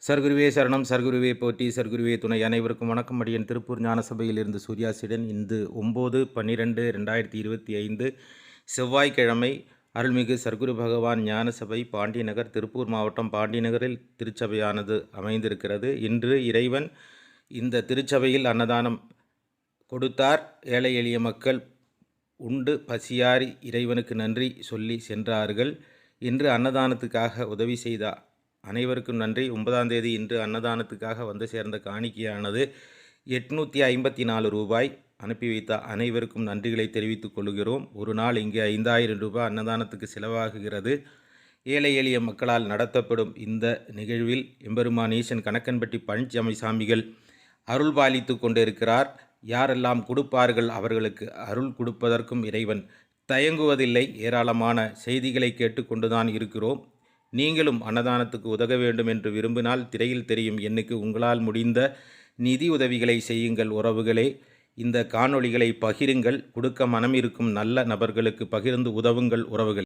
சர்க்குருவே சரணம், சர்க்குருவே போற்றி, சர்க்குருவே துணை. அனைவருக்கும் வணக்கம். அடியன் திருப்பூர் ஞானசபையில் இருந்து சூர்யாசிடன். இன்று 9/12/2025 செவ்வாய்க்கிழமை அருள்மிகு சர்க்குரு பகவான் ஞானசபை பாண்டியநகர், திருப்பூர் மாவட்டம் பாண்டியநகரில் திருச்சபையானது அமைந்திருக்கிறது. இன்று இறைவன் இந்த திருச்சபையில் அன்னதானம் கொடுத்தார். ஏழை எளிய மக்கள் உண்டு பசியாறி இறைவனுக்கு நன்றி சொல்லி சென்றார்கள். இன்று அன்னதானத்துக்காக உதவி செய்த அனைவருக்கும் நன்றி. 9ஆம் தேதி இன்று அன்னதானத்துக்காக வந்து சேர்ந்த காணிக்கையானது 854 ரூபாய். அனுப்பி வைத்த அனைவருக்கும் நன்றிகளை தெரிவித்துக் கொள்கிறோம். ஒரு நாள் இங்கே 5000 ரூபாய் அன்னதானத்துக்கு செலவாகுகிறது. ஏழை எளிய மக்களால் நடத்தப்படும் இந்த நிகழ்வில் எம்பெருமான் ஈசன் கணக்கன்பட்டி பழனிசாமி சாமிகள் அருள் பாலித்து கொண்டிருக்கிறார். யாரெல்லாம் கொடுப்பார்கள் அவர்களுக்கு அருள் கொடுப்பதற்கும் இறைவன் தயங்குவதில்லை. ஏராளமான செய்திகளை கேட்டுக்கொண்டுதான் இருக்கிறோம். நீங்களும் அன்னதானத்துக்கு உதவ வேண்டும் என்று விரும்பினால் திரையில் தெரியும் எண்ணுக்கு உங்களால் முடிந்த நிதி உதவிகளை செய்யுங்கள். உறவுகளே, இந்த காணொளிகளை பகிருங்கள். கொடுக்க மனம் இருக்கும் நல்ல நபர்களுக்கு பகிர்ந்து உதவுங்கள். உறவுகள்